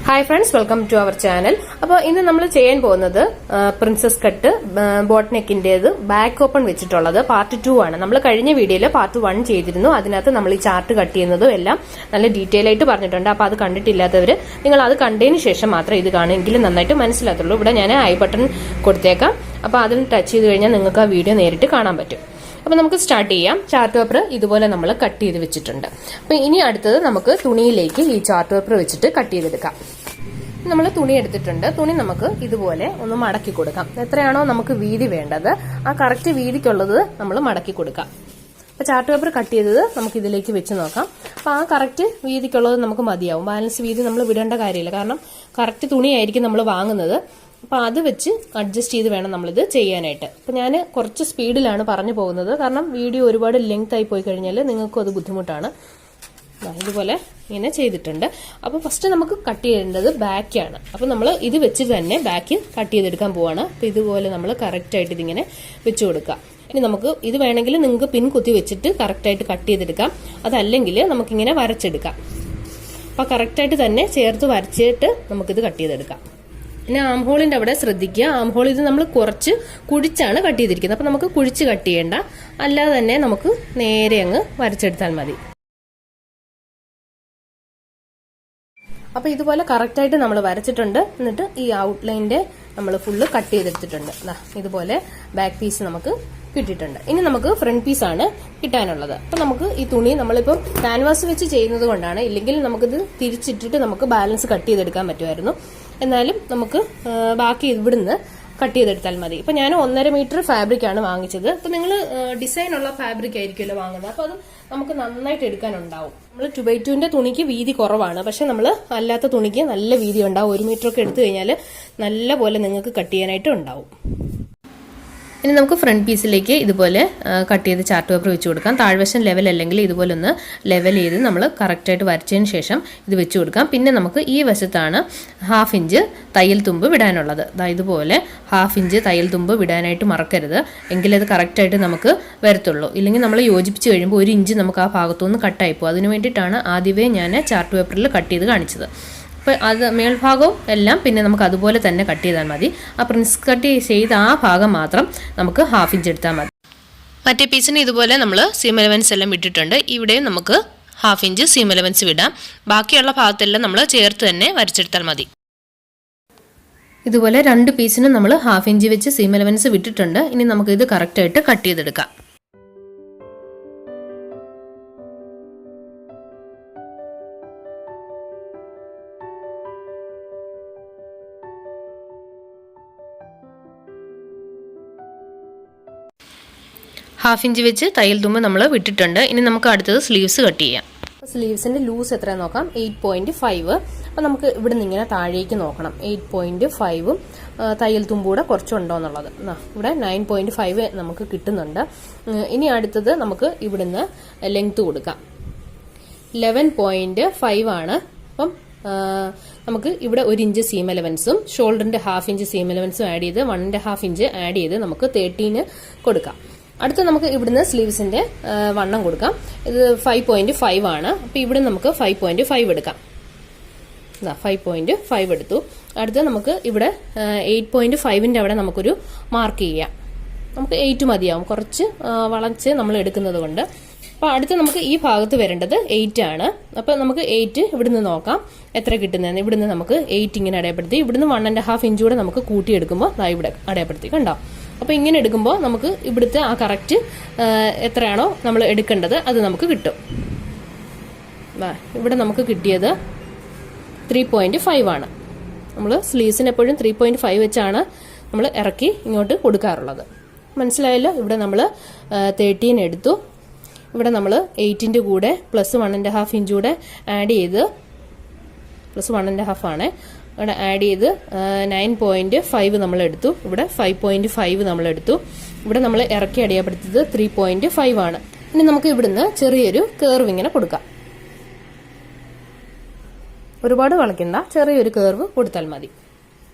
Hi friends, welcome to our channel. അപ്പോൾ ഇന്ന് നമ്മൾ ചെയ്യാൻ പോകുന്നത് പ്രിൻസസ് കട്ട് ബോട്ട് നെക്കിന്റേത് ബാക്ക് ഓപ്പൺ വെച്ചിട്ടുള്ളത് പാർട്ട് 2 ആണ്. നമ്മൾ കഴിഞ്ഞ വീഡിയോയിൽ പാർട്ട് 1 ചെയ്തിരുന്നു. അതിനകത്ത് നമ്മൾ ഈ ചാർട്ട് കട്ട് ചെയ്യുന്നതും എല്ലാം നല്ല ഡീറ്റെയിൽ ആയിട്ട് പറഞ്ഞിട്ടുണ്ട്. അപ്പോൾ അത് കണ്ടിട്ടില്ലാത്തവര് നിങ്ങൾ അത് കണ്ടതിന് ശേഷം മാത്രം ഇത് കാണുമെങ്കിൽ നന്നായിട്ട് മനസ്സിലാത്തുള്ളൂ. ഇവിടെ ഞാൻ ഐ ബട്ടൺ കൊടുത്തേക്കാം. അപ്പോൾ അതിൽ ടച്ച് ചെയ്ത് കഴിഞ്ഞാൽ നിങ്ങൾക്ക് ആ വീഡിയോ നേരിട്ട് കാണാൻ പറ്റും. അപ്പോൾ നമുക്ക് സ്റ്റാർട്ട് ചെയ്യാം. ചാർട്ട് പേപ്പർ ഇതുപോലെ നമ്മൾ കട്ട് ചെയ്ത് വെച്ചിട്ടുണ്ട്. അപ്പോൾ ഇനി അടുത്തത് നമുക്ക് തുണിയിലേക്ക് ഈ ചാർട്ട് പേപ്പർ വെച്ചിട്ട് കട്ട് ചെയ്തെടുക്കാം. നമ്മൾ തുണി എടുത്തിട്ടുണ്ട്. തുണി നമുക്ക് ഇതുപോലെ ഒന്ന് മടക്കി കൊടുക്കാം. എത്രയാണോ നമുക്ക് വീതി വേണ്ടത് ആ കറക്റ്റ് വീതിക്കുള്ളത് നമ്മൾ മടക്കി കൊടുക്കാം. അപ്പോൾ ചാർട്ട് പേപ്പർ കട്ട് ചെയ്തത് നമുക്ക് ഇതിലേക്ക് വെച്ച് നോക്കാം. അപ്പോൾ ആ കറക്റ്റ് വീതിക്കുള്ളത് നമുക്ക് മതിയാവും. ബാലൻസ് വീതി നമ്മൾ വിടേണ്ട കാര്യമില്ല. കാരണം കറക്റ്റ് തുണിയായിരിക്കും നമ്മൾ വാങ്ങുന്നത്. അപ്പോൾ അത് വെച്ച് അഡ്ജസ്റ്റ് ചെയ്ത് വേണം നമ്മളിത് ചെയ്യാനായിട്ട്. അപ്പോൾ ഞാൻ കുറച്ച് സ്പീഡിലാണ് പറഞ്ഞു പോകുന്നത്. കാരണം വീഡിയോ ഒരുപാട് ലെങ്ത് ആയി പോയി കഴിഞ്ഞാൽ നിങ്ങൾക്കും അത് ബുദ്ധിമുട്ടാണ്. ഇതുപോലെ ഇങ്ങനെ ചെയ്തിട്ടുണ്ട്. അപ്പോൾ ഫസ്റ്റ് നമുക്ക് കട്ട് ചെയ്യേണ്ടത് ബാക്കാണ്. അപ്പോൾ നമ്മൾ ഇത് വെച്ച് തന്നെ ബാക്ക് കട്ട് ചെയ്തെടുക്കാൻ പോവാണ്. അപ്പോൾ ഇതുപോലെ നമ്മൾ കറക്റ്റായിട്ട് ഇതിങ്ങനെ വെച്ച് കൊടുക്കുക. ഇനി നമുക്ക് ഇത് വേണമെങ്കിൽ നിങ്ങൾക്ക് പിൻ കുത്തി വെച്ചിട്ട് കറക്റ്റായിട്ട് കട്ട് ചെയ്തെടുക്കാം. അതല്ലെങ്കിൽ നമുക്കിങ്ങനെ വരച്ചെടുക്കാം. അപ്പോൾ കറക്റ്റായിട്ട് തന്നെ ചേർത്ത് വരച്ചിട്ട് നമുക്കിത് കട്ട് ചെയ്തെടുക്കാം. പിന്നെ ആം ഹോളിന്റെ അവിടെ ശ്രദ്ധിക്കുക. ആം ഹോൾ ഇത് നമ്മൾ കുറച്ച് കുഴിച്ചാണ് കട്ട് ചെയ്തിരിക്കുന്നത്. അപ്പോൾ നമുക്ക് കുഴിച്ച് കട്ട് ചെയ്യേണ്ട, അല്ലാതെ തന്നെ നമുക്ക് നേരെ അങ്ങ് വരച്ചെടുത്താൽ മതി. അപ്പോൾ ഇതുപോലെ കറക്റ്റായിട്ട് നമ്മൾ വരച്ചിട്ടുണ്ട്. എന്നിട്ട് ഈ ഔട്ട്ലൈൻ്റെ നമ്മൾ ഫുള്ള് കട്ട് ചെയ്തെടുത്തിട്ടുണ്ട്. ഇതുപോലെ ബാക്ക് പീസ് നമുക്ക് കിട്ടിയിട്ടുണ്ട്. ഇനി നമുക്ക് ഫ്രണ്ട് പീസാണ് കിട്ടാനുള്ളത്. അപ്പം നമുക്ക് ഈ തുണി നമ്മളിപ്പോൾ ക്യാൻവാസ് വെച്ച് ചെയ്യുന്നത് കൊണ്ടാണ്. ഇല്ലെങ്കിൽ നമുക്കിത് തിരിച്ചിട്ടിട്ട് നമുക്ക് ബാലൻസ് കട്ട് ചെയ്തെടുക്കാൻ പറ്റുമായിരുന്നു. എന്നാലും നമുക്ക് ബാക്കി ഇവിടുന്ന് കട്ട് ചെയ്തെടുത്താൽ മതി. ഇപ്പൊ ഞാൻ 1.5 മീറ്റർ ഫാബ്രിക് ആണ് വാങ്ങിച്ചത്. അപ്പൊ നിങ്ങൾ ഡിസൈൻ ഉള്ള ഫാബ്രിക് ആയിരിക്കുമല്ലോ വാങ്ങുന്നത്. അപ്പൊ അത് നമുക്ക് നന്നായിട്ട് എടുക്കാനുണ്ടാവും. നമ്മൾ 2x2ന്റെ തുണിക്ക് വീതി കുറവാണ്. പക്ഷെ നമ്മൾ അല്ലാത്ത തുണിക്ക് നല്ല വീതി ഉണ്ടാവും. 1 മീറ്റർ ഒക്കെ എടുത്തു കഴിഞ്ഞാൽ നല്ല പോലെ നിങ്ങൾക്ക് കട്ട് ചെയ്യാനായിട്ട് ഉണ്ടാവും. ഇനി നമുക്ക് ഫ്രണ്ട് പീസിലേക്ക് ഇതുപോലെ കട്ട് ചെയ്ത് ചാർട്ട് പേപ്പർ വെച്ച് കൊടുക്കാം. താഴ്വശം ലെവൽ അല്ലെങ്കിൽ ഇതുപോലെ ഒന്ന് ലെവൽ ചെയ്ത് നമ്മൾ കറക്റ്റായിട്ട് വരച്ചതിന് ശേഷം ഇത് വെച്ച് കൊടുക്കാം. പിന്നെ നമുക്ക് ഈ വശത്താണ് 1/2 ഇഞ്ച് തയ്യൽ തുമ്പ് വിടാനുള്ളത്. ഇതുപോലെ 1/2 ഇഞ്ച് തയ്യൽ തുമ്പ് വിടാനായിട്ട് മറക്കരുത്. എങ്കിലത് കറക്റ്റായിട്ട് നമുക്ക് വരത്തുള്ളൂ. ഇല്ലെങ്കിൽ നമ്മൾ യോജിപ്പിച്ച് കഴിയുമ്പോൾ 1 ഇഞ്ച് നമുക്ക് ആ ഭാഗത്തുനിന്ന് കട്ടായി പോകും. അതിന് വേണ്ടിയിട്ടാണ് ആദ്യമേ ഞാൻ ചാർട്ട് പേപ്പറിൽ കട്ട് ചെയ്ത് കാണിച്ചത്. അപ്പോൾ അത് മേൽഭാഗവും എല്ലാം പിന്നെ നമുക്ക് അതുപോലെ തന്നെ കട്ട് ചെയ്താൽ മതി. ആ പ്രിൻസ് കട്ട് ചെയ്ത ആ ഭാഗം മാത്രം നമുക്ക് 1/2 ഇഞ്ച് എടുത്താൽ മതി. മറ്റേ പീസിന് ഇതുപോലെ നമ്മൾ സീം അലവൻസ് എല്ലാം വിട്ടിട്ടുണ്ട്. ഇവിടെയും നമുക്ക് 1/2 ഇഞ്ച് സീം അലവൻസ് വിടാം. ബാക്കിയുള്ള ഭാഗത്തെല്ലാം നമ്മൾ ചേർത്ത് തന്നെ വരച്ചെടുത്താൽ മതി. ഇതുപോലെ 2 പീസിനും നമ്മൾ 1/2 ഇഞ്ച് വെച്ച് സീം അലവൻസ് വിട്ടിട്ടുണ്ട്. ഇനി നമുക്കിത് കറക്റ്റായിട്ട് കട്ട് ചെയ്തെടുക്കാം. ഹാഫ് ഇഞ്ച് വെച്ച് തയ്യൽ തുമ്പ് നമ്മൾ വിട്ടിട്ടുണ്ട്. ഇനി നമുക്ക് അടുത്തത് സ്ലീവ്സ് കട്ട് ചെയ്യാം. സ്ലീവ്സിന്റെ ലൂസ് എത്രയാ നോക്കാം. 8.5. അപ്പം നമുക്ക് ഇവിടെ നിന്ന് ഇങ്ങനെ താഴേക്ക് നോക്കണം. 8.5 തയ്യൽ തുമ്പൂടെ കുറച്ചുണ്ടോ എന്നുള്ളത്. ഇവിടെ 9.5 നമുക്ക് കിട്ടുന്നുണ്ട്. ഇനി അടുത്തത് നമുക്ക് ഇവിടുന്ന് ലെങ്ത് കൊടുക്കാം. 11.5 ആണ്. അപ്പം നമുക്ക് ഇവിടെ 1 ഇഞ്ച് സീം അലവൻസും ഷോൾഡറിന്റെ 1/2 ഇഞ്ച് സീം അലവൻസും ആഡ് ചെയ്ത് 1.5 ഇഞ്ച് ആഡ് ചെയ്ത് നമുക്ക് 13 കൊടുക്കാം. അടുത്ത നമുക്ക് ഇവിടുന്ന് സ്ലീവ്സിന്റെ വണ്ണം കൊടുക്കാം. ഇത് 5.5 ആണ്. അപ്പൊ ഇവിടെ നമുക്ക് 5.5 എടുക്കാം. 5.5 എടുത്തു. അടുത്ത നമുക്ക് ഇവിടെ 8.5ന്റെ അവിടെ നമുക്കൊരു മാർക്ക് ചെയ്യാം. നമുക്ക് 8 മതിയാവും, കുറച്ച് വളച്ച് നമ്മൾ എടുക്കുന്നത് കൊണ്ട്. അപ്പൊ അടുത്ത് നമുക്ക് ഈ ഭാഗത്ത് വരേണ്ടത് 8 ആണ്. അപ്പൊ നമുക്ക് 8 ഇവിടുന്ന് നോക്കാം എത്ര കിട്ടുന്നതെന്ന്. ഇവിടുന്ന് നമുക്ക് 8 ഇങ്ങനെ അടയാളപ്പെടുത്തി. ഇവിടുന്ന് 1.5 ഇഞ്ച് കൂടെ നമുക്ക് കൂട്ടിയെടുക്കുമ്പോൾ ഇവിടെ അടയാളപ്പെടുത്തി കണ്ടോ. അപ്പൊ ഇങ്ങനെ എടുക്കുമ്പോൾ നമുക്ക് ഇവിടുത്തെ ആ കറക്റ്റ് എത്രയാണോ നമ്മൾ എടുക്കേണ്ടത് അത് നമുക്ക് കിട്ടും. ഇവിടെ നമുക്ക് കിട്ടിയത് 3.5 ആണ്. നമ്മൾ സ്ലീവ്സിന് എപ്പോഴും 3.5 വെച്ചാണ് നമ്മൾ ഇറക്കി ഇങ്ങോട്ട് കൊടുക്കാറുള്ളത്. മനസ്സിലായല്ലോ. ഇവിടെ നമ്മൾ 13 എടുത്തു. ഇവിടെ നമ്മൾ 8ന്റെ കൂടെ പ്ലസ് 1.5 ഇഞ്ച് കൂടെ ആഡ് ചെയ്ത് പ്ലസ് 1.5 ആണ് ഇവിടെ ആഡ് ചെയ്ത് 9.5 നമ്മൾ എടുത്തു. ഇവിടെ 5.5 നമ്മൾ എടുത്തു. ഇവിടെ നമ്മൾ ഇറക്കി അടയാളപ്പെടുത്തിയത് 3.5 ആണ്. ഇനി നമുക്ക് ഇവിടുന്ന് ചെറിയൊരു കേർവ് ഇങ്ങനെ കൊടുക്കാം. ഒരുപാട് വളയ്ക്കണ്ട, ചെറിയൊരു കേർവ് കൊടുത്താൽ മതി.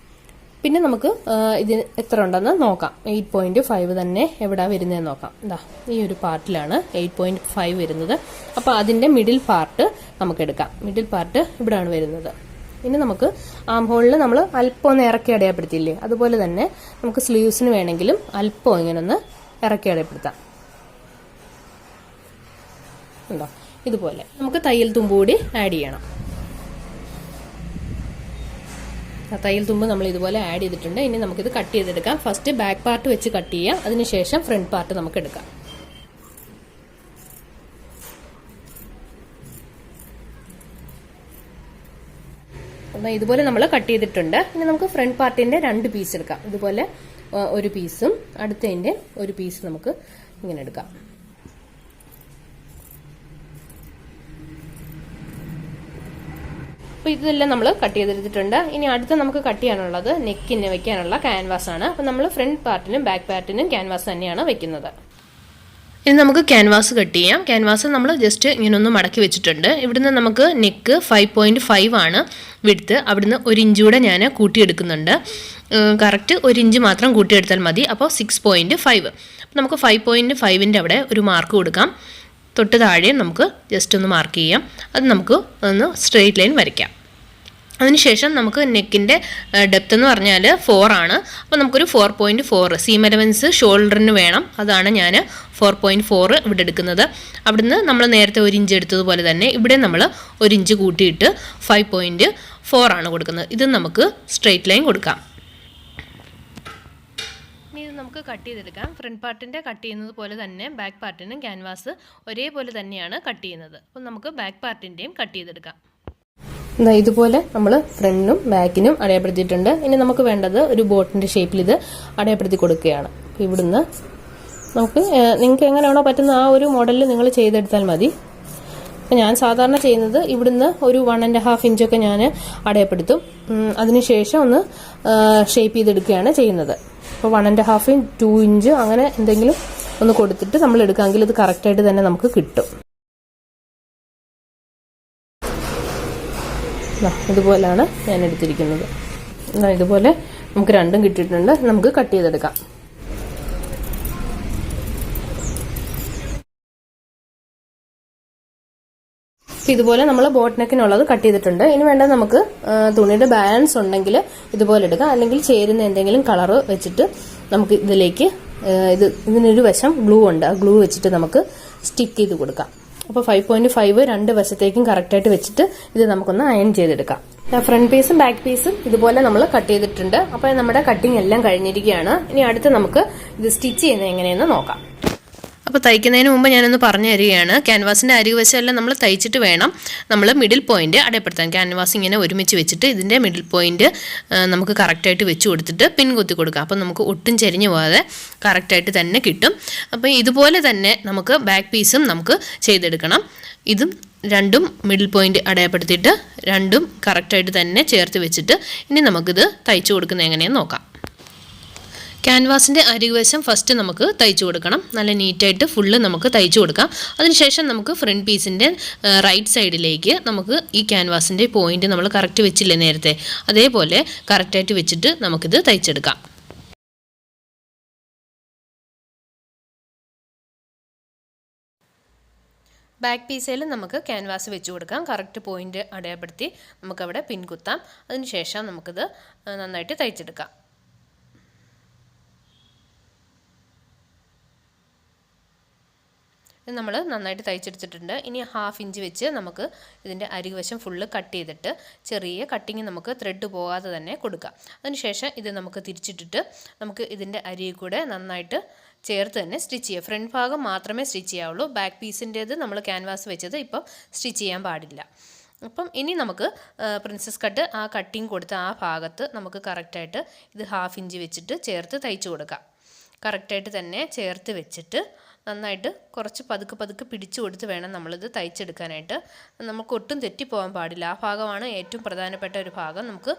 പിന്നെ നമുക്ക് ഇതിന് എത്ര ഉണ്ടെന്ന് നോക്കാം. 8.5 തന്നെ എവിടെ വരുന്നതെന്ന് നോക്കാം. ഈ ഒരു പാർട്ടിലാണ് 8.5 വരുന്നത്. അപ്പോൾ അതിന്റെ മിഡിൽ പാർട്ട് നമുക്ക് എടുക്കാം. മിഡിൽ പാർട്ട് ഇവിടെയാണ് വരുന്നത്. ഇനി നമുക്ക് ആം ഹോളിൽ നമ്മൾ അല്പം ഒന്ന് ഇറക്കി അടയാളപ്പെടുത്തിയില്ലേ, അതുപോലെ തന്നെ നമുക്ക് സ്ലീവ്സിന് വേണമെങ്കിലും അല്പം ഇങ്ങനെ ഒന്ന് ഇറക്കി അടയാളപ്പെടുത്താം. ഉണ്ടോ? ഇതുപോലെ നമുക്ക് തയ്യൽ തുമ്പ് കൂടി ആഡ് ചെയ്യണം. തയ്യൽ തുമ്പ് നമ്മൾ ഇതുപോലെ ആഡ് ചെയ്തിട്ടുണ്ട്. ഇനി നമുക്കിത് കട്ട് ചെയ്തെടുക്കാം. ഫസ്റ്റ് ബാക്ക് പാർട്ട് വെച്ച് കട്ട് ചെയ്യാം, അതിനുശേഷം ഫ്രണ്ട് പാർട്ട് നമുക്ക് എടുക്കാം. എന്നാൽ ഇതുപോലെ നമ്മൾ കട്ട് ചെയ്തിട്ടുണ്ട്. ഇനി നമുക്ക് ഫ്രണ്ട് പാർട്ടിന്റെ 2 പീസ് എടുക്കാം. ഇതുപോലെ ഒരു പീസും അടുത്തതിന്റെ ഒരു പീസ് നമുക്ക് ഇങ്ങനെ എടുക്കാം. അപ്പോൾ ഇതെല്ലാം നമ്മൾ കട്ട് ചെയ്തെടുത്തിട്ടുണ്ട്. ഇനി അടുത്ത നമുക്ക് കട്ട് ചെയ്യാനുള്ളത് നെക്കിന് വെക്കാനുള്ള ക്യാൻവാസ് ആണ്. അപ്പോൾ നമ്മൾ ഫ്രണ്ട് പാർട്ടിനും ബാക്ക് പാർട്ടിനും ക്യാൻവാസ് തന്നെയാണ് വെക്കുന്നത്. ഇനി നമുക്ക് ക്യാൻവാസ് കട്ട് ചെയ്യാം. ക്യാൻവാസ് നമ്മൾ ജസ്റ്റ് ഇങ്ങനെ ഒന്ന് മടക്കി വെച്ചിട്ടുണ്ട്. ഇവിടുന്ന് നമുക്ക് നെക്ക് 5.5 ആണ് വിഡ്ത്ത്. അവിടുന്ന് 1 ഇഞ്ച് കൂടെ ഞാൻ കൂട്ടിയെടുക്കുന്നുണ്ട്. കറക്റ്റ് 1 ഇഞ്ച് മാത്രം കൂട്ടിയെടുത്താൽ മതി. അപ്പോൾ 6.5. അപ്പോൾ നമുക്ക് 5.5ൻ്റെ അവിടെ ഒരു മാർക്ക് കൊടുക്കാം. തൊട്ട് താഴെ നമുക്ക് ജസ്റ്റ് ഒന്ന് മാർക്ക് ചെയ്യാം. അത് നമുക്ക് ഒന്ന് സ്ട്രെയിറ്റ് ലൈൻ വരയ്ക്കാം. അതിനുശേഷം നമുക്ക് നെക്കിൻ്റെ ഡെപ്ത് എന്ന് പറഞ്ഞാൽ 4 ആണ്. അപ്പോൾ നമുക്കൊരു 4.4 സീം അലവൻസ് ഷോൾഡറിന് വേണം. അതാണ് ഞാൻ 4.4 ഇവിടെ എടുക്കുന്നത്. അവിടുന്ന് നമ്മൾ നേരത്തെ 1 ഇഞ്ച് എടുത്തതുപോലെ തന്നെ ഇവിടെ നമ്മൾ 1 ഇഞ്ച് കൂട്ടിയിട്ട് 5.4 ആണ് കൊടുക്കുന്നത്. ഇത് നമുക്ക് സ്ട്രെയിറ്റ് ലൈൻ കൊടുക്കാം. നമുക്ക് കട്ട് ചെയ്തെടുക്കാം. ഫ്രണ്ട് പാർട്ടിൻ്റെ കട്ട് ചെയ്യുന്നത് പോലെ തന്നെ ബാക്ക് പാർട്ടിനും ക്യാൻവാസ് ഒരേപോലെ തന്നെയാണ് കട്ട് ചെയ്യുന്നത്. അപ്പം നമുക്ക് ബാക്ക് പാർട്ടിൻ്റെയും കട്ട് ചെയ്തെടുക്കാം. ഇതുപോലെ നമ്മൾ ഫ്രണ്ടിനും ബാക്കിനും അടയാളപ്പെടുത്തിയിട്ടുണ്ട്. ഇനി നമുക്ക് വേണ്ടത് ഒരു ബോട്ടിൻ്റെ ഷേപ്പിൽ ഇത് അടയാളപ്പെടുത്തി കൊടുക്കുകയാണ്. അപ്പോൾ ഇവിടുന്ന് നമുക്ക് നിങ്ങൾക്ക് എങ്ങനെയാണോ പറ്റുന്ന ആ ഒരു മോഡലിൽ നിങ്ങൾ ചെയ്തെടുത്താൽ മതി. അപ്പോൾ ഞാൻ സാധാരണ ചെയ്യുന്നത് ഇവിടുന്ന് ഒരു 1.5 ഇഞ്ചൊക്കെ ഞാൻ അടയാളപ്പെടുത്തും. അതിനുശേഷം ഒന്ന് ഷേപ്പ് ചെയ്തെടുക്കുകയാണ് ചെയ്യുന്നത്. അപ്പോൾ 1.5 2 ഇഞ്ച് അങ്ങനെ എന്തെങ്കിലും ഒന്ന് കൊടുത്തിട്ട് നമ്മൾ എടുക്കാമെങ്കിൽ ഇത് കറക്റ്റായിട്ട് തന്നെ നമുക്ക് കിട്ടും. ഇതുപോലെയാണ് ഞാൻ എടുത്തിരിക്കുന്നത്. ഇതുപോലെ നമുക്ക് രണ്ടും കിട്ടിയിട്ടുണ്ട്. നമുക്ക് കട്ട് ചെയ്തെടുക്കാം. ഇതുപോലെ നമ്മൾ ബോട്ട് നെക്കിനുള്ളത് കട്ട് ചെയ്തിട്ടുണ്ട്. ഇനി വേണ്ടത് നമുക്ക് തുണിയുടെ ബാലൻസ് ഉണ്ടെങ്കിൽ ഇതുപോലെ എടുക്കാം, അല്ലെങ്കിൽ ചേരുന്ന എന്തെങ്കിലും കളർ വെച്ചിട്ട് നമുക്ക് ഇതിലേക്ക് ഇതിനൊരു വശം ഗ്ലൂ ഉണ്ട്, ആ ഗ്ലൂ വെച്ചിട്ട് നമുക്ക് സ്റ്റിക്ക് ചെയ്ത് കൊടുക്കാം. അപ്പോൾ 5.5 രണ്ട് വശത്തേക്കും കറക്റ്റായിട്ട് വെച്ചിട്ട് ഇത് നമുക്കൊന്ന് അയൺ ചെയ്തെടുക്കാം. ഫ്രണ്ട് പീസും ബാക്ക് പീസും ഇതുപോലെ നമ്മൾ കട്ട് ചെയ്തിട്ടുണ്ട്. അപ്പോൾ നമ്മുടെ കട്ടിങ് എല്ലാം കഴിഞ്ഞിരിക്കുകയാണ്. ഇനി അടുത്ത് നമുക്ക് ഇത് സ്റ്റിച്ച് ചെയ്യുന്നത് എങ്ങനെയെന്ന് നോക്കാം. അപ്പോൾ തയ്ക്കുന്നതിന് മുമ്പ് ഞാനൊന്ന് പറഞ്ഞു തരികയാണ്. ക്യാൻവാസിൻ്റെ അരികുവശമെല്ലാം നമ്മൾ തയ്ച്ചിട്ട് വേണം നമ്മൾ മിഡിൽ പോയിന്റ് അടയാളപ്പെടുത്താൻ. ക്യാൻവാസ് ഇങ്ങനെ ഒരുമിച്ച് വെച്ചിട്ട് ഇതിൻ്റെ മിഡിൽ പോയിന്റ് നമുക്ക് കറക്റ്റായിട്ട് വെച്ച് കൊടുത്തിട്ട് പിൻ കുത്തി കൊടുക്കാം. അപ്പോൾ നമുക്ക് ഒട്ടും ചെരിഞ്ഞു പോകാതെ കറക്റ്റായിട്ട് തന്നെ കിട്ടും. അപ്പോൾ ഇതുപോലെ തന്നെ നമുക്ക് ബാക്ക് പീസും നമുക്ക് ചെയ്തെടുക്കണം. ഇതും രണ്ടും മിഡിൽ പോയിന്റ് അടയാളപ്പെടുത്തിയിട്ട് രണ്ടും കറക്റ്റായിട്ട് തന്നെ ചേർത്ത് വെച്ചിട്ട് ഇനി നമുക്കിത് തയ്ച്ചു കൊടുക്കുന്നത് എങ്ങനെയെന്ന് നോക്കാം. ക്യാൻവാസിൻ്റെ അരികുവശം ഫസ്റ്റ് നമുക്ക് തയ്ച്ചു കൊടുക്കണം. നല്ല നീറ്റായിട്ട് ഫുള്ള് നമുക്ക് തയ്ച്ചു കൊടുക്കാം. അതിനുശേഷം നമുക്ക് ഫ്രണ്ട് പീസിൻ്റെ റൈറ്റ് സൈഡിലേക്ക് നമുക്ക് ഈ ക്യാൻവാസിൻ്റെ പോയിന്റ് നമ്മൾ കറക്റ്റ് വെച്ചില്ലേ നേരത്തെ, അതേപോലെ കറക്റ്റായിട്ട് വെച്ചിട്ട് നമുക്കിത് തയ്ച്ചെടുക്കാം. ബാക്ക് പീസിൽ നമുക്ക് ക്യാൻവാസ് വെച്ച് കൊടുക്കാം. കറക്റ്റ് പോയിന്റ് അടയാളപ്പെടുത്തി നമുക്കവിടെ പിൻ കുത്താം. അതിനുശേഷം നമുക്കിത് നന്നായിട്ട് തയ്ച്ചെടുക്കാം. നമ്മൾ നന്നായിട്ട് തയ്ച്ചെടുത്തിട്ടുണ്ട്. ഇനി 1/2 ഇഞ്ച് വെച്ച് നമുക്ക് ഇതിൻ്റെ അരികുവശം ഫുള്ള് കട്ട് ചെയ്തിട്ട് ചെറിയ കട്ടിങ് നമുക്ക് ത്രെഡ് പോകാതെ തന്നെ കൊടുക്കാം. അതിനുശേഷം ഇത് നമുക്ക് തിരിച്ചിട്ടിട്ട് നമുക്ക് ഇതിൻ്റെ അരിയിൽ കൂടെ നന്നായിട്ട് ചേർത്ത് തന്നെ സ്റ്റിച്ച് ചെയ്യുക. ഫ്രണ്ട് ഭാഗം മാത്രമേ സ്റ്റിച്ച് ചെയ്യാവുള്ളൂ. ബാക്ക് പീസിൻ്റേത് നമ്മൾ ക്യാൻവാസ് വെച്ചത് ഇപ്പം സ്റ്റിച്ച് ചെയ്യാൻ പാടില്ല. അപ്പം ഇനി നമുക്ക് പ്രിൻസസ് കട്ട് ആ കട്ടിങ് കൊടുത്ത ആ ഭാഗത്ത് നമുക്ക് കറക്റ്റായിട്ട് ഇത് 1/2 ഇഞ്ച് വെച്ചിട്ട് ചേർത്ത് തയ്ച്ചു കൊടുക്കാം. കറക്റ്റായിട്ട് തന്നെ ചേർത്ത് വെച്ചിട്ട് നന്നായിട്ട് കുറച്ച് പതുക്കെ പിടിച്ചു കൊടുത്ത് വേണം നമ്മളിത് തയ്ച്ചെടുക്കാനായിട്ട്. നമുക്ക് ഒട്ടും തെറ്റിപ്പോകാൻ പാടില്ല. ആ ഭാഗമാണ് ഏറ്റവും പ്രധാനപ്പെട്ട ഒരു ഭാഗം. നമുക്ക്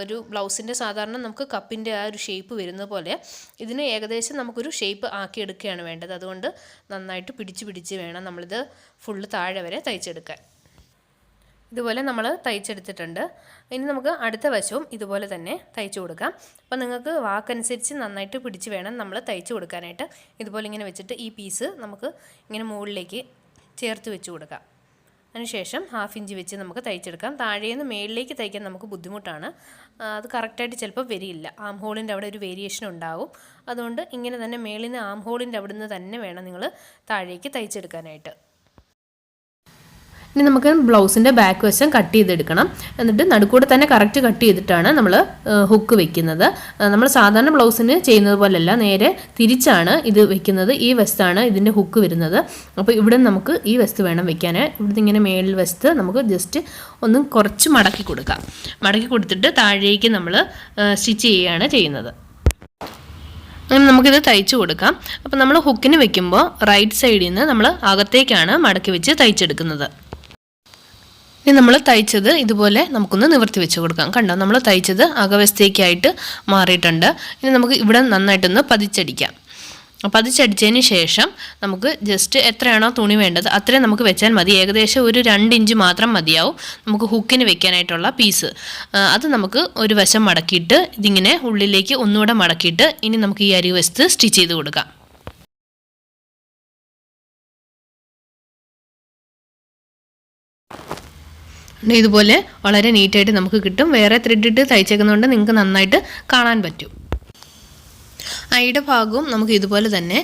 ഒരു ബ്ലൗസിൻ്റെ സാധാരണ നമുക്ക് കപ്പിൻ്റെ ആ ഒരു ഷേപ്പ് വരുന്ന പോലെ ഇതിന് ഏകദേശം നമുക്കൊരു ഷേപ്പ് ആക്കിയെടുക്കുകയാണ് വേണ്ടത്. അതുകൊണ്ട് നന്നായിട്ട് പിടിച്ച് വേണം നമ്മളിത് ഫുള്ള് താഴെ വരെ തയ്ച്ചെടുക്കാൻ. ഇതുപോലെ നമ്മൾ തയ്ച്ചെടുത്തിട്ടുണ്ട്. ഇനി നമുക്ക് അടുത്ത വശവും ഇതുപോലെ തന്നെ തയ്ച്ചു കൊടുക്കാം. അപ്പോൾ നിങ്ങൾക്ക് വാക്കനുസരിച്ച് നന്നായിട്ട് പിടിച്ച് വേണം നമ്മൾ തയ്ച്ചു കൊടുക്കാനായിട്ട്. ഇതുപോലെ ഇങ്ങനെ വെച്ചിട്ട് ഈ പീസ് നമുക്ക് ഇങ്ങനെ മുകളിലേക്ക് ചേർത്ത് വെച്ച് കൊടുക്കാം. അതിനുശേഷം 1/2 ഇഞ്ച് വെച്ച് നമുക്ക് തയ്ച്ചെടുക്കാം. താഴേന്ന് മേളിലേക്ക് തയ്ക്കാൻ നമുക്ക് ബുദ്ധിമുട്ടാണ്. അത് കറക്റ്റായിട്ട് ചിലപ്പോൾ വരില്ല. ആം ഹോളിൻ്റെ അവിടെ ഒരു വേരിയേഷൻ ഉണ്ടാവും. അതുകൊണ്ട് ഇങ്ങനെ തന്നെ മേളിൽ നിന്ന് ആം ഹോളിൻ്റെ അവിടെ നിന്ന് തന്നെ വേണം നിങ്ങൾ താഴേക്ക് തയ്ച്ചെടുക്കാനായിട്ട്. ഇനി നമുക്ക് ബ്ലൗസിൻ്റെ ബാക്ക് വശം കട്ട് ചെയ്തെടുക്കണം. എന്നിട്ട് നടുക്കൂടെ തന്നെ കറക്റ്റ് കട്ട് ചെയ്തിട്ടാണ് നമ്മൾ ഹുക്ക് വെക്കുന്നത്. നമ്മൾ സാധാരണ ബ്ലൗസിന് ചെയ്യുന്നത് പോലെയല്ല, നേരെ തിരിച്ചാണ് ഇത് വെക്കുന്നത്. ഈ വശത്താണ് ഇതിൻ്റെ ഹുക്ക് വരുന്നത്. അപ്പോൾ ഇവിടെ നമുക്ക് ഈ വശത്ത് വേണം വെക്കാൻ. ഇവിടുന്ന് ഇങ്ങനെ മേളിൽ വശത്ത് നമുക്ക് ജസ്റ്റ് ഒന്ന് കുറച്ച് മടക്കി കൊടുക്കാം. മടക്കി കൊടുത്തിട്ട് താഴേക്ക് നമ്മൾ സ്റ്റിച്ച് ചെയ്യുകയാണ് ചെയ്യുന്നത്. അങ്ങനെ നമുക്കിത് തയ്ച്ചു കൊടുക്കാം. അപ്പോൾ നമ്മൾ ഹുക്കിന് വെക്കുമ്പോൾ റൈറ്റ് സൈഡിൽ നിന്ന് നമ്മൾ അകത്തേക്കാണ് മടക്കി വെച്ച് തയ്ച്ചെടുക്കുന്നത്. ഇനി നമ്മൾ തയ്ച്ചത് ഇതുപോലെ നമുക്കൊന്ന് നിവർത്തി വെച്ച് കൊടുക്കാം. കണ്ടോ, നമ്മൾ തയ്ച്ചത് അകവശത്തേക്കായിട്ട് മാറിയിട്ടുണ്ട്. ഇനി നമുക്ക് ഇവിടെ നന്നായിട്ടൊന്ന് പതിച്ചടിക്കാം. പതിച്ചടിച്ചതിന് ശേഷം നമുക്ക് ജസ്റ്റ് എത്രയാണോ തുണി വേണ്ടത് അത്രയും നമുക്ക് വെച്ചാൽ മതി. ഏകദേശം ഒരു 2 ഇഞ്ച് മാത്രം മതിയാവും നമുക്ക് ഹുക്കിന് വെക്കാനായിട്ടുള്ള പീസ്. അത് നമുക്ക് ഒരു വശം മടക്കിയിട്ട് ഇതിങ്ങനെ ഉള്ളിലേക്ക് ഒന്നുകൂടെ മടക്കിയിട്ട് ഇനി നമുക്ക് ഈ അരിവശത്ത് സ്റ്റിച്ച് ചെയ്ത് കൊടുക്കാം. ഇതുപോലെ വളരെ നീറ്റായിട്ട് നമുക്ക് കിട്ടും. വേറെ ത്രെഡിട്ട് തയ്ച്ചേക്കുന്നതുകൊണ്ട് നിങ്ങൾക്ക് നന്നായിട്ട് കാണാൻ പറ്റും. അയുടെ ഭാഗവും നമുക്ക് ഇതുപോലെ തന്നെ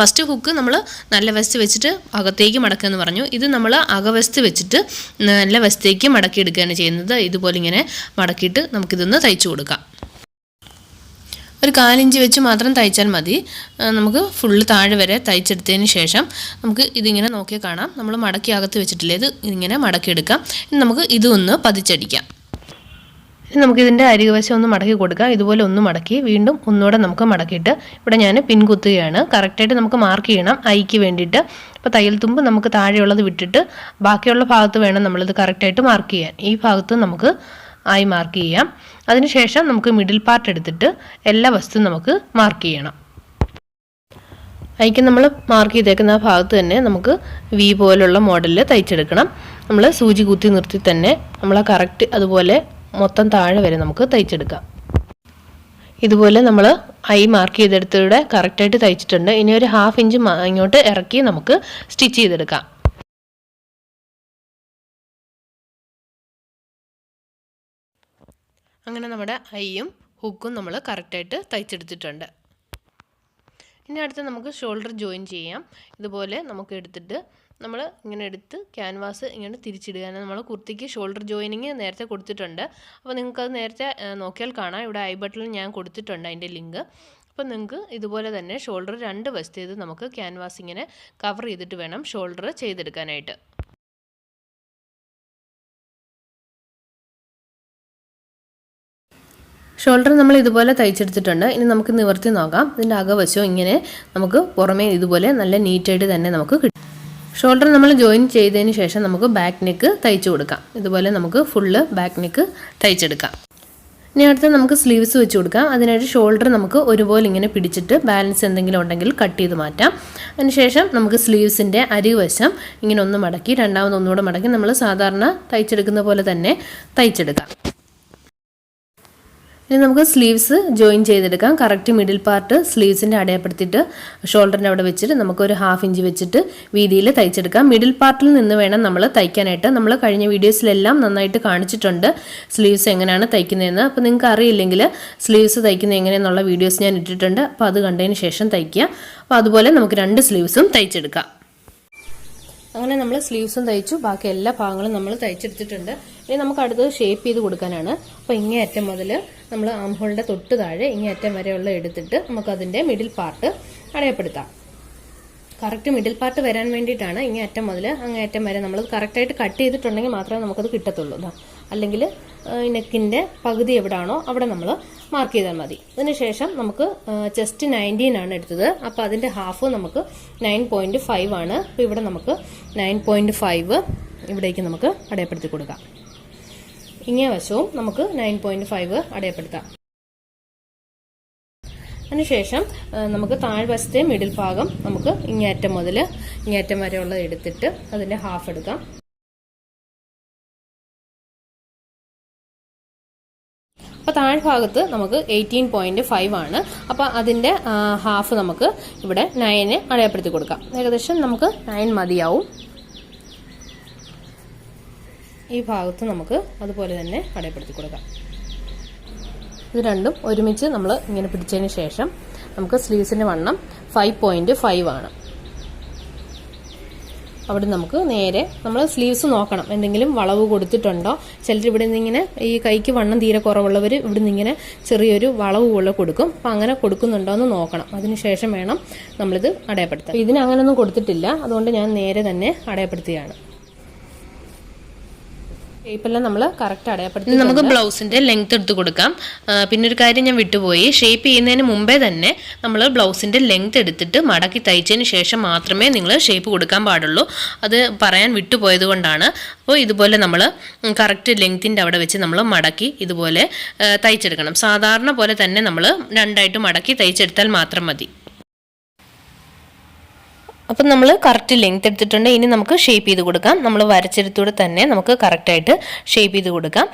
ഫസ്റ്റ് ഹുക്ക് നമ്മൾ നല്ല വശത്ത് വെച്ചിട്ട് അകത്തേക്ക് മടക്കുകയെന്ന് പറഞ്ഞു. ഇത് നമ്മൾ അകവശത്ത് വെച്ചിട്ട് നല്ല വശത്തേക്ക് മടക്കിയെടുക്കുകയാണ് ചെയ്യുന്നത്. ഇതുപോലെ ഇങ്ങനെ മടക്കിയിട്ട് നമുക്കിതൊന്ന് തയ്ച്ചു കൊടുക്കാം. ഒരു 1/4 ഇഞ്ച് വെച്ച് മാത്രം തയ്ച്ചാൽ മതി. നമുക്ക് ഫുള്ള് താഴെ വരെ തയ്ച്ചെടുത്തതിന് ശേഷം നമുക്ക് ഇതിങ്ങനെ നോക്കിയാൽ കാണാം. നമ്മൾ മടക്കി അകത്ത് വെച്ചിട്ടില്ലേ, ഇത് ഇങ്ങനെ മടക്കിയെടുക്കാം. ഇനി നമുക്ക് ഇതൊന്ന് പതിച്ചടിക്കാം. ഇനി നമുക്കിതിൻ്റെ അരികുവശം ഒന്ന് മടക്കി കൊടുക്കാം. ഇതുപോലെ ഒന്ന് മടക്കി വീണ്ടും ഒന്നുകൂടെ നമുക്ക് മടക്കിയിട്ട് ഇവിടെ ഞാൻ പിൻ കുത്തുകയാണ്. കറക്റ്റായിട്ട് നമുക്ക് മാർക്ക് ചെയ്യണം ഐക്ക് വേണ്ടിയിട്ട്. ഇപ്പോൾ തയ്യൽ തുമ്പ് നമുക്ക് താഴെയുള്ളത് വിട്ടിട്ട് ബാക്കിയുള്ള ഭാഗത്ത് വേണം നമ്മളിത് കറക്റ്റായിട്ട് മാർക്ക് ചെയ്യാൻ. ഈ ഭാഗത്ത് നമുക്ക് ആയി മാർക്ക് ചെയ്യാം. അതിനുശേഷം നമുക്ക് മിഡിൽ പാർട്ട് എടുത്തിട്ട് എല്ലാ വശത്തും നമുക്ക് മാർക്ക് ചെയ്യണം. അതിക്ക് നമ്മൾ മാർക്ക് ചെയ്തേക്കുന്ന ആ ഭാഗത്ത് തന്നെ നമുക്ക് വി പോലുള്ള മോഡലിൽ തയ്ച്ചെടുക്കണം. നമ്മൾ സൂചി കുത്തി നിർത്തി തന്നെ നമ്മൾ കറക്റ്റ് അതുപോലെ മൊത്തം താഴെ വരെ നമുക്ക് തയ്ച്ചെടുക്കാം. ഇതുപോലെ നമ്മൾ ഐ മാർക്ക് ചെയ്തെടുത്തിവിടെ കറക്റ്റായിട്ട് തയ്ച്ചിട്ടുണ്ട്. ഇനി ഒരു 1/2 ഇഞ്ച് ഇങ്ങോട്ട് ഇറക്കി നമുക്ക് സ്റ്റിച്ച് ചെയ്തെടുക്കാം. അങ്ങനെ നമ്മുടെ ഐയും ഹുക്കും നമ്മൾ കറക്റ്റായിട്ട് തയ്ച്ചെടുത്തിട്ടുണ്ട്. ഇനി അടുത്ത് നമുക്ക് ഷോൾഡർ ജോയിൻ ചെയ്യാം. ഇതുപോലെ നമുക്ക് എടുത്തിട്ട് നമ്മൾ ഇങ്ങനെ എടുത്ത് ക്യാൻവാസ് ഇങ്ങനെ തിരിച്ചിടുക. നമ്മൾ കുർത്തിക്ക് ഷോൾഡർ ജോയിനിങ് നേരത്തെ കൊടുത്തിട്ടുണ്ട്. അപ്പോൾ നിങ്ങൾക്കത് നേരത്തെ നോക്കിയാൽ കാണാം. ഇവിടെ ഐ ബട്ടണിൽ ഞാൻ കൊടുത്തിട്ടുണ്ട് അതിൻ്റെ ലിങ്ക്. അപ്പോൾ നിങ്ങൾക്ക് ഇതുപോലെ തന്നെ ഷോൾഡർ 2 വശത്തേത് നമുക്ക് ക്യാൻവാസ് ഇങ്ങനെ കവർ ചെയ്തിട്ട് വേണം ഷോൾഡർ ചെയ്തെടുക്കാനായിട്ട്. ഷോൾഡർ നമ്മൾ ഇതുപോലെ തയ്ച്ചെടുത്തിട്ടുണ്ട്. ഇനി നമുക്ക് നിവർത്തി നോക്കാം. ഇതിൻ്റെ അകവശവും ഇങ്ങനെ നമുക്ക് പുറമേ ഇതുപോലെ നല്ല നീറ്റായിട്ട് തന്നെ നമുക്ക് കിട്ടും. ഷോൾഡർ നമ്മൾ ജോയിൻ ചെയ്തതിന് ശേഷം നമുക്ക് ബാക്ക് നെക്ക് തയ്ച്ചു കൊടുക്കാം. ഇതുപോലെ നമുക്ക് ഫുള്ള് ബാക്ക് നെക്ക് തയ്ച്ചെടുക്കാം. ഇനി അടുത്ത് നമുക്ക് സ്ലീവ്സ് വെച്ച് കൊടുക്കാം. അതിനായിട്ട് ഷോൾഡർ നമുക്ക് ഒരുപോലെ ഇങ്ങനെ പിടിച്ചിട്ട് ബാലൻസ് എന്തെങ്കിലും ഉണ്ടെങ്കിൽ കട്ട് ചെയ്ത് മാറ്റാം. അതിനുശേഷം നമുക്ക് സ്ലീവ്സിൻ്റെ അരിവശം ഇങ്ങനെ ഒന്ന് മടക്കി ഒന്നുകൂടെ മടക്കി നമ്മൾ സാധാരണ തയ്ച്ചെടുക്കുന്ന പോലെ തന്നെ തയ്ച്ചെടുക്കാം. ഇനി നമുക്ക് സ്ലീവ്സ് ജോയിൻ ചെയ്തെടുക്കാം. കറക്റ്റ് മിഡിൽ പാർട്ട് സ്ലീവ്സിൻ്റെ അടയാളപ്പെടുത്തിയിട്ട് ഷോൾഡറിൻ്റെ അവിടെ വെച്ചിട്ട് നമുക്കൊരു 1/2 ഇഞ്ച് വെച്ചിട്ട് വീതിയിൽ തയ്ച്ചെടുക്കാം. മിഡിൽ പാർട്ടിൽ നിന്ന് വേണം നമ്മൾ തയ്ക്കാനായിട്ട്. നമ്മൾ കഴിഞ്ഞ വീഡിയോസിലെല്ലാം നന്നായിട്ട് കാണിച്ചിട്ടുണ്ട് സ്ലീവ്സ് എങ്ങനെയാണ് തയ്ക്കുന്നതെന്ന്. അപ്പോൾ നിങ്ങൾക്ക് അറിയില്ലെങ്കിൽ സ്ലീവ്സ് തയ്ക്കുന്നത് എങ്ങനെയെന്നുള്ള വീഡിയോസ് ഞാൻ ഇട്ടിട്ടുണ്ട്. അപ്പോൾ അത് കണ്ടതിന് ശേഷം തയ്ക്കുക. അപ്പോൾ അതുപോലെ നമുക്ക് 2 സ്ലീവ്സും തയ്ച്ചെടുക്കാം. അങ്ങനെ നമ്മൾ സ്ലീവ്സും തയ്ച്ചു. ബാക്കി എല്ലാ ഭാഗങ്ങളും നമ്മൾ തയ്ച്ചെടുത്തിട്ടുണ്ട്. ഇനി നമുക്ക് അടുത്തത് ഷേപ്പ് ചെയ്ത് കൊടുക്കാനാണ്. അപ്പോൾ ഇങ്ങേ അറ്റം മുതൽ നമ്മൾ ആം ഹോളിൻ്റെ തൊട്ട് താഴെ ഇങ്ങേ അറ്റം വരെയുള്ള എടുത്തിട്ട് നമുക്കതിൻ്റെ മിഡിൽ പാർട്ട് അടയാളപ്പെടുത്താം. കറക്റ്റ് മിഡിൽ പാർട്ട് വരാൻ വേണ്ടിയിട്ടാണ് ഇങ്ങേ അറ്റം മുതൽ അങ്ങേ അറ്റം വരെ നമ്മൾ കറക്റ്റായിട്ട് കട്ട് ചെയ്തിട്ടുണ്ടെങ്കിൽ മാത്രമേ നമുക്കത് കിട്ടത്തുള്ളൂ. അല്ലെങ്കിൽ നെക്കിൻ്റെ പകുതി എവിടെയാണോ അവിടെ നമ്മൾ മാർക്ക് ചെയ്താൽ മതി. അതിനുശേഷം നമുക്ക് ചെസ്റ്റ് 19 ആണ് എടുത്തത്. അപ്പോൾ അതിൻ്റെ ഹാഫ് നമുക്ക് 9.5 ആണ്. അപ്പോൾ ഇവിടെ നമുക്ക് 9.5 ഇവിടേക്ക് നമുക്ക് അടയാളപ്പെടുത്തി കൊടുക്കാം. ഇങ്ങേ വശവും നമുക്ക് 9.5 അടയാളപ്പെടുത്താം. അതിനുശേഷം നമുക്ക് താഴ്വശത്തെ മിഡിൽ ഭാഗം നമുക്ക് ഇങ്ങേറ്റം മുതൽ ഇങ്ങേറ്റം വരെയുള്ളത് എടുത്തിട്ട് അതിൻ്റെ ഹാഫ് എടുക്കാം. അപ്പോൾ താഴ്ഭാഗത്ത് നമുക്ക് 18.5 ആണ്. അപ്പോൾ അതിൻ്റെ ഹാഫ് നമുക്ക് ഇവിടെ 9 അടയാളപ്പെടുത്തി കൊടുക്കാം. ഏകദേശം നമുക്ക് 9 മതിയാവും. ഈ ഭാഗത്ത് നമുക്ക് അതുപോലെ തന്നെ അടയാളപ്പെടുത്തി കൊടുക്കാം. ഇത് രണ്ടും ഒരുമിച്ച് നമ്മൾ ഇങ്ങനെ പിടിച്ചതിന് ശേഷം നമുക്ക് സ്ലീവ്സിന്റെ വണ്ണം 5.5 ആണ്. അവിടെ നമുക്ക് നേരെ നമ്മൾ സ്ലീവ്സ് നോക്കണം, എന്തെങ്കിലും വളവ് കൊടുത്തിട്ടുണ്ടോ. ചിലർ ഇവിടെ നിന്ന് ഇങ്ങനെ ഈ കൈക്ക് വണ്ണം തീരെ കുറവുള്ളവർ ഇവിടെ നിന്ന് ഇങ്ങനെ ചെറിയൊരു വളവ് പോലെ കൊടുക്കും. അപ്പം അങ്ങനെ കൊടുക്കുന്നുണ്ടോ എന്ന് നോക്കണം. അതിനുശേഷം വേണം നമ്മളിത് അടയാളപ്പെടുത്താൻ. ഇതിന് അങ്ങനെയൊന്നും കൊടുത്തിട്ടില്ല, അതുകൊണ്ട് ഞാൻ നേരെ തന്നെ അടയാളപ്പെടുത്തുകയാണ്. ഷേപ്പെല്ലാം നമ്മൾ കറക്റ്റ് അടയാളപ്പെടുത്തി നമുക്ക് ബ്ലൗസിന്റെ ലെങ്ത് എടുത്ത് കൊടുക്കാം. പിന്നെ ഒരു കാര്യം ഞാൻ വിട്ടുപോയി, ഷേപ്പ് ചെയ്യുന്നതിന് മുമ്പേ തന്നെ നമ്മൾ ബ്ലൗസിന്റെ ലെങ്ത് എടുത്തിട്ട് മടക്കി തയ്ച്ചതിന് ശേഷം മാത്രമേ നിങ്ങൾ ഷേപ്പ് കൊടുക്കാൻ പാടുള്ളൂ. അത് പറയാൻ വിട്ടുപോയത് കൊണ്ടാണ്. അപ്പോൾ ഇതുപോലെ നമ്മൾ കറക്റ്റ് ലെങ്തിൻ്റെ അവിടെ വെച്ച് നമ്മൾ മടക്കി ഇതുപോലെ തയ്ച്ചെടുക്കണം. സാധാരണ പോലെ തന്നെ നമ്മൾ രണ്ടായിട്ട് മടക്കി തയ്ച്ചെടുത്താൽ മാത്രം മതി. അപ്പം നമ്മൾ കറക്റ്റ് ലെങ്ത് എടുത്തിട്ടുണ്ട്. ഇനി നമുക്ക് ഷേപ്പ് ചെയ്ത് കൊടുക്കാം. നമ്മൾ വരച്ചെടുത്തൂടെ തന്നെ നമുക്ക് കറക്റ്റായിട്ട് ഷേപ്പ് ചെയ്ത് കൊടുക്കാം.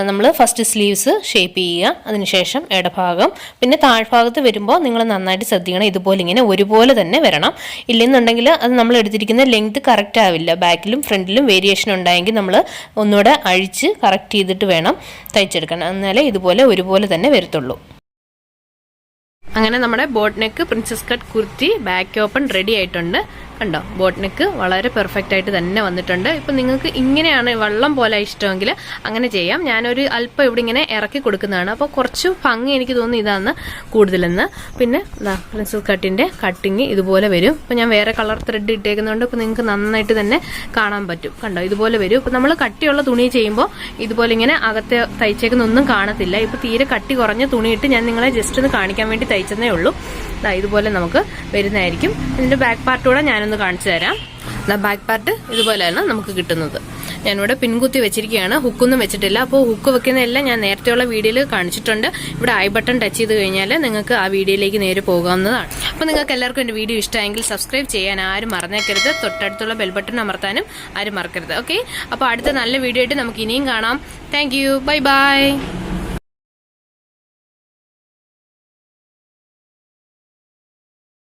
നമ്മൾ ഫസ്റ്റ് സ്ലീവ്സ് ഷേപ്പ് ചെയ്യുക, അതിനുശേഷം ഇടഭാഗം, പിന്നെ താഴ്ഭാഗത്ത് വരുമ്പോൾ നിങ്ങൾ നന്നായിട്ട് ശ്രദ്ധിക്കണം. ഇതുപോലെ ഇങ്ങനെ ഒരുപോലെ തന്നെ വരണം. ഇല്ലെന്നുണ്ടെങ്കിൽ അത് നമ്മൾ എടുത്തിരിക്കുന്ന ലെങ്ത് കറക്റ്റ് ആവില്ല. ബാക്കിലും ഫ്രണ്ടിലും വേരിയേഷൻ ഉണ്ടായെങ്കിൽ നമ്മൾ ഒന്നുകൂടെ അഴിച്ച് കറക്റ്റ് ചെയ്തിട്ട് വേണം തയ്ച്ചെടുക്കണം. എന്നാലേ ഇതുപോലെ ഒരുപോലെ തന്നെ വരത്തുള്ളൂ. അങ്ങനെ നമ്മുടെ boat neck princess cut kurti back open ready ആയിട്ടുണ്ട്. കണ്ടോ, ബോട്ട് നെക്ക് വളരെ പെർഫെക്റ്റ് ആയിട്ട് തന്നെ വന്നിട്ടുണ്ട്. ഇപ്പം നിങ്ങൾക്ക് ഇങ്ങനെയാണ് വള്ളം പോലെ ഇഷ്ടമെങ്കിൽ അങ്ങനെ ചെയ്യാം. ഞാനൊരു അല്പം ഇവിടെ ഇങ്ങനെ ഇറക്കി കൊടുക്കുന്നതാണ്. അപ്പോൾ കുറച്ച് ഭംഗി എനിക്ക് തോന്നുന്നു ഇതാണ് കൂടുതലെന്ന്. പിന്നെ പ്രിൻസസ് കട്ടിൻ്റെ കട്ടിങ് ഇതുപോലെ വരും. ഇപ്പം ഞാൻ വേറെ കളർ ത്രെഡ് ഇട്ടേക്കുന്നതുകൊണ്ട് ഇപ്പം നിങ്ങൾക്ക് നന്നായിട്ട് തന്നെ കാണാൻ പറ്റും. കണ്ടോ, ഇതുപോലെ വരും. ഇപ്പം നമ്മൾ കട്ടിയുള്ള തുണി ചെയ്യുമ്പോൾ ഇതുപോലെ ഇങ്ങനെ അകത്തെ തയ്ച്ചേക്കുന്നൊന്നും കാണത്തില്ല. ഇപ്പം തീരെ കട്ടി കുറഞ്ഞ തുണിയിട്ട് ഞാൻ നിങ്ങളെ ജസ്റ്റ് ഒന്ന് കാണിക്കാൻ വേണ്ടി തയ്ച്ചതേ ഉള്ളൂ. ഇതുപോലെ നമുക്ക് വരുന്നതായിരിക്കും. ഇതിൻ്റെ ബാക്ക് പാർട്ടൂടെ ഞാനൊന്ന് കാണിച്ചു തരാം. ബാക്ക് പാർട്ട് ഇതുപോലെയാണ് നമുക്ക് കിട്ടുന്നത്. ഞാനിവിടെ പിൻകുത്തി വെച്ചിരിക്കുകയാണ്, ഹുക്കൊന്നും വെച്ചിട്ടില്ല. അപ്പോൾ ഹുക്ക് വെക്കുന്നതെല്ലാം ഞാൻ നേരത്തെയുള്ള വീഡിയോയിൽ കാണിച്ചിട്ടുണ്ട്. ഇവിടെ ഐ ബട്ടൺ ടച്ച് ചെയ്ത് കഴിഞ്ഞാൽ നിങ്ങൾക്ക് ആ വീഡിയോയിലേക്ക് നേരെ പോകാവുന്നതാണ്. അപ്പോൾ നിങ്ങൾക്ക് എല്ലാവർക്കും എൻ്റെ വീഡിയോ ഇഷ്ടമായെങ്കിൽ സബ്സ്ക്രൈബ് ചെയ്യാൻ ആരും മറന്നേക്കരുത്. തൊട്ടടുത്തുള്ള ബെൽ ബട്ടൺ അമർത്താനും ആരും മറക്കരുത്. ഓക്കെ, അപ്പോൾ അടുത്ത നല്ല വീഡിയോ ആയിട്ട് നമുക്ക് ഇനിയും കാണാം. Thank you, bye bye.